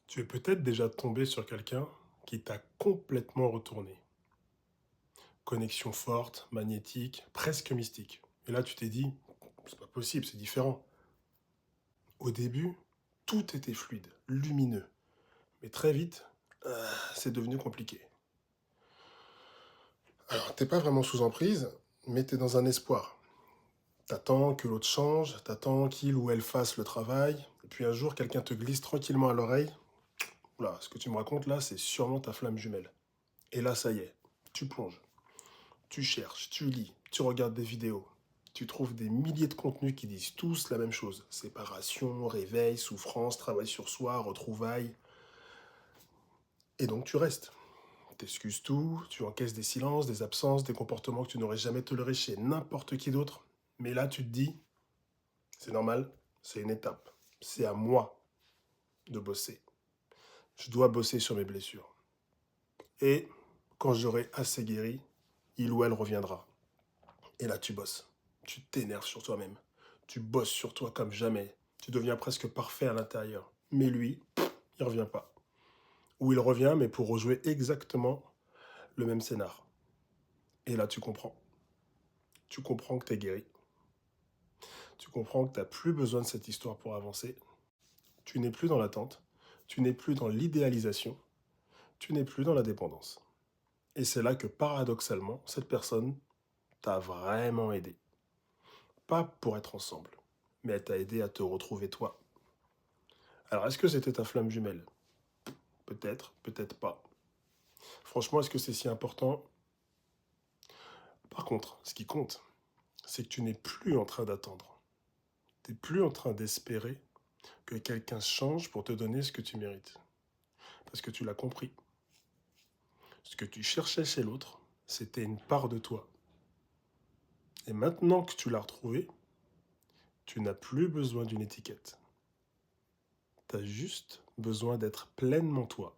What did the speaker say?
Tu es peut-être déjà tombé sur quelqu'un qui t'a complètement retourné. Connexion forte, magnétique, presque mystique. Et là, tu t'es dit, c'est pas possible, c'est différent. Au début, tout était fluide, lumineux. Mais très vite, c'est devenu compliqué. Alors, t'es pas vraiment sous emprise, mais t'es dans un espoir. T'attends que l'autre change, t'attends qu'il ou elle fasse le travail. Et puis un jour, quelqu'un te glisse tranquillement à l'oreille. Oula, ce que tu me racontes là, c'est sûrement ta flamme jumelle. Et là, ça y est, tu plonges. Tu cherches, tu lis, tu regardes des vidéos. Tu trouves des milliers de contenus qui disent tous la même chose. Séparation, réveil, souffrance, travail sur soi, retrouvailles. Et donc tu restes. T'excuses tout, tu encaisses des silences, des absences, des comportements que tu n'aurais jamais tolérés chez n'importe qui d'autre. Mais là, tu te dis, c'est normal, c'est une étape. C'est à moi de bosser. Je dois bosser sur mes blessures. Et quand j'aurai assez guéri, il ou elle reviendra. Et là, tu bosses. Tu t'énerves sur toi-même. Tu bosses sur toi comme jamais. Tu deviens presque parfait à l'intérieur. Mais lui, il revient pas. Ou il revient, mais pour rejouer exactement le même scénar. Et là, tu comprends. Tu comprends que tu es guéri. Tu comprends que tu n'as plus besoin de cette histoire pour avancer. Tu n'es plus dans l'attente. Tu n'es plus dans l'idéalisation. Tu n'es plus dans la dépendance. Et c'est là que paradoxalement, cette personne t'a vraiment aidé. Pas pour être ensemble, mais elle t'a aidé à te retrouver toi. Alors, est-ce que c'était ta flamme jumelle? Peut-être, peut-être pas. Franchement, est-ce que c'est si important? Par contre, ce qui compte, c'est que tu n'es plus en train d'attendre. Tu n'es plus en train d'espérer que quelqu'un change pour te donner ce que tu mérites. Parce que tu l'as compris. Ce que tu cherchais chez l'autre, c'était une part de toi. Et maintenant que tu l'as retrouvé, tu n'as plus besoin d'une étiquette. Tu as juste besoin d'être pleinement toi.